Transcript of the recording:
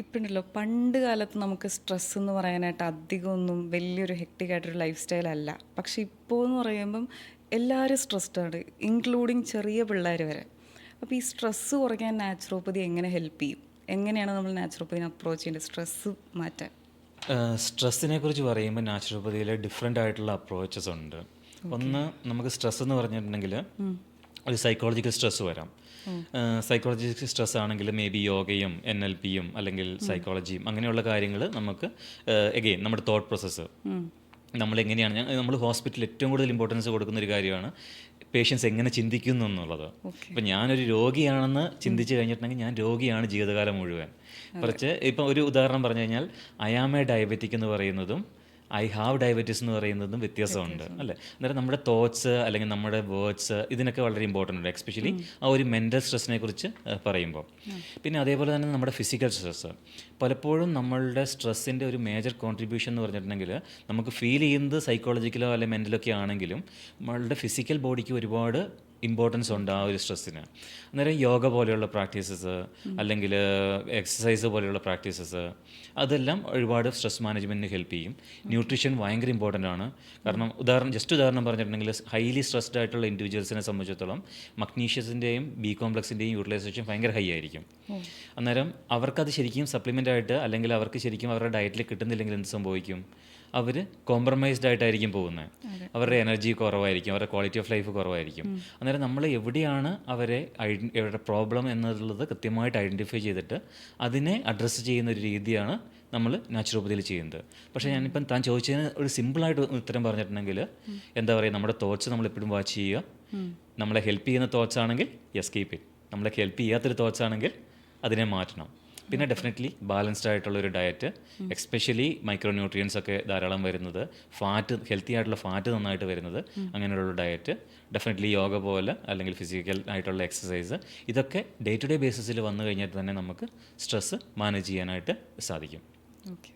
ഇപ്പോഴല്ലോ പണ്ട് കാലത്ത് നമുക്ക് സ്ട്രെസ് എന്ന് പറയാനായിട്ട് അധികമൊന്നും വലിയൊരു ഹെക്ടിക് ആയിട്ടൊരു ലൈഫ് സ്റ്റൈൽ അല്ല. പക്ഷെ ഇപ്പോൾ എന്ന് പറയുമ്പം എല്ലാവരും സ്ട്രെസ്ഡാണ്, ഇൻക്ലൂഡിങ് ചെറിയ പിള്ളേർ വരെ. അപ്പോൾ ഈ സ്ട്രെസ്സ് കുറയ്ക്കാൻ നാച്ചുറോപ്പതി എങ്ങനെ ഹെൽപ്പ് ചെയ്യും? എങ്ങനെയാണ് നമ്മൾ നാച്ചുറോപ്പതിനെ അപ്രോച്ച് ചെയ്യേണ്ടത് സ്ട്രെസ്സ് മാറ്റാൻ? സ്ട്രെസ്സിനെ കുറിച്ച് പറയുമ്പോൾ നാച്ചുറോപ്പതിയിൽ ഡിഫറെൻ്റ് ആയിട്ടുള്ള അപ്രോച്ചസ് ഉണ്ട്. ഒന്ന്, നമുക്ക് സ്ട്രെസ് എന്ന് പറഞ്ഞിട്ടുണ്ടെങ്കിൽ ഒരു സൈക്കോളജിക്കൽ സ്ട്രെസ് വരാം. സൈക്കോളജിക്കൽ സ്ട്രെസ് ആണെങ്കിൽ മേ ബി യോഗയും NLPയും അല്ലെങ്കിൽ സൈക്കോളജിയും അങ്ങനെയുള്ള കാര്യങ്ങൾ നമുക്ക് എഗെയിൻ നമ്മുടെ തോട്ട് പ്രോസസ്സ് നമ്മളെങ്ങനെയാണ് നമ്മൾ ഹോസ്പിറ്റലിൽ ഏറ്റവും കൂടുതൽ ഇമ്പോർട്ടൻസ് കൊടുക്കുന്ന ഒരു കാര്യമാണ് പേഷ്യൻസ് എങ്ങനെ ചിന്തിക്കുന്നു എന്നുള്ളത്. ഇപ്പം ഞാനൊരു രോഗിയാണെന്ന് ചിന്തിച്ച് കഴിഞ്ഞിട്ടുണ്ടെങ്കിൽ ഞാൻ രോഗിയാണ് ജീവിതകാലം മുഴുവൻ. കുറച്ച് ഇപ്പം ഒരു ഉദാഹരണം പറഞ്ഞു കഴിഞ്ഞാൽ ഐ ആം എ ഡയബറ്റിക് എന്ന് പറയുന്നതും ഐ ഹാവ് ഡയബറ്റീസ് എന്ന് പറയുന്നതും വ്യത്യാസമുണ്ട് അല്ലേ. അന്നേരം നമ്മുടെ തോട്ട്സ് അല്ലെങ്കിൽ നമ്മുടെ വേർഡ്സ് ഇതിനൊക്കെ വളരെ ഇമ്പോർട്ടൻ്റ് ഉണ്ട്, എക്സ്പെഷ്യലി ആ ഒരു മെൻ്റൽ സ്ട്രെസ്സിനെ കുറിച്ച് പറയുമ്പോൾ. പിന്നെ അതേപോലെ തന്നെ നമ്മുടെ ഫിസിക്കൽ സ്ട്രെസ്സ്, പലപ്പോഴും നമ്മളുടെ സ്ട്രെസ്സിൻ്റെ ഒരു മേജർ കോൺട്രിബ്യൂഷൻ എന്ന് പറഞ്ഞിട്ടുണ്ടെങ്കിൽ നമുക്ക് ഫീൽ ചെയ്യുന്നത് സൈക്കോളജിക്കലോ അല്ലെങ്കിൽ മെൻ്റലോ ഒക്കെ ആണെങ്കിലും നമ്മളുടെ ഫിസിക്കൽ ബോഡിക്ക് ഒരുപാട് ഇമ്പോർട്ടൻസ് ഉണ്ട് ആ ഒരു സ്ട്രെസ്സിന്. അന്നേരം യോഗ പോലെയുള്ള പ്രാക്ടീസസ് അല്ലെങ്കിൽ എക്സസൈസ് പോലെയുള്ള പ്രാക്ടീസസ് അതെല്ലാം ഒരുപാട് സ്ട്രെസ് മാനേജ്മെൻറ്റിന് ഹെൽപ്പ് ചെയ്യും. ന്യൂട്രീഷൻ ഭയങ്കര ഇമ്പോർട്ടൻ്റ് ആണ്. കാരണം ഉദാഹരണം പറഞ്ഞിട്ടുണ്ടെങ്കിൽ ഹൈലി സ്ട്രെസ്ഡ് ആയിട്ടുള്ള ഇൻഡിവിജ്വൽസിനെ സംബന്ധിച്ചിടത്തോളം മഗ്നീഷ്യസിൻ്റെയും ബി കോംപ്ലക്സിൻ്റെയും യൂട്ടിലൈസേഷൻ ഭയങ്കര ഹൈ ആയിരിക്കും. അന്നേരം അവർക്കത് ശരിക്കും സപ്ലിമെൻ്റ് ആയിട്ട് അല്ലെങ്കിൽ അവർക്ക് ശരിക്കും അവരുടെ ഡയറ്റിൽ കിട്ടുന്നില്ലെങ്കിൽ എന്ത് സംഭവിക്കും? അവർ കോംപ്രമൈസ്ഡ് ആയിട്ടായിരിക്കും പോകുന്നത്. അവരുടെ എനർജി കുറവായിരിക്കും, അവരുടെ ക്വാളിറ്റി ഓഫ് ലൈഫ് കുറവായിരിക്കും. അന്നേരം നമ്മൾ എവിടെയാണ് അവരുടെ പ്രോബ്ലം എന്നുള്ളത് കൃത്യമായിട്ട് ഐഡൻറ്റിഫൈ ചെയ്തിട്ട് അതിനെ അഡ്രസ്സ് ചെയ്യുന്ന ഒരു രീതിയാണ് നമ്മൾ നാച്ചുറോപ്പതിയിൽ ചെയ്യുന്നത്. പക്ഷേ ഞാനിപ്പം താൻ ചോദിച്ചതിന് ഒരു സിമ്പിളായിട്ട് ഉത്തരം പറഞ്ഞിട്ടുണ്ടെങ്കിൽ എന്താ പറയുക, നമ്മുടെ തോട്ട്സ് നമ്മളെപ്പോഴും വാച്ച് ചെയ്യുക. നമ്മളെ ഹെൽപ്പ് ചെയ്യുന്ന തോട്ട്സ് ആണെങ്കിൽ യെസ് കീപ്പ് ഇറ്റ്, നമ്മളെ ഹെൽപ്പ് ചെയ്യാത്തൊരു തോട്ട്സ് ആണെങ്കിൽ അതിനെ മാറ്റണം. പിന്നെ ഡെഫിനറ്റ്ലി ബാലൻസ്ഡ് ആയിട്ടുള്ളൊരു ഡയറ്റ്, എക്സ്പെഷ്യലി മൈക്രോ ന്യൂട്രിയൻസ് ഒക്കെ ധാരാളം വരുന്നത്, ഫാറ്റ് ഹെൽത്തി ആയിട്ടുള്ള ഫാറ്റ് നന്നായിട്ട് വരുന്നത്, അങ്ങനെയുള്ള ഡയറ്റ്, ഡെഫിനറ്റ്ലി യോഗ പോലെ അല്ലെങ്കിൽ ഫിസിക്കൽ ആയിട്ടുള്ള എക്സസൈസ്, ഇതൊക്കെ ഡേ ടു ഡേ ബേസിസിൽ വന്നു കഴിഞ്ഞാൽ തന്നെ നമുക്ക് സ്ട്രെസ്സ് മാനേജ് ചെയ്യാനായിട്ട് സാധിക്കും. ഓക്കെ.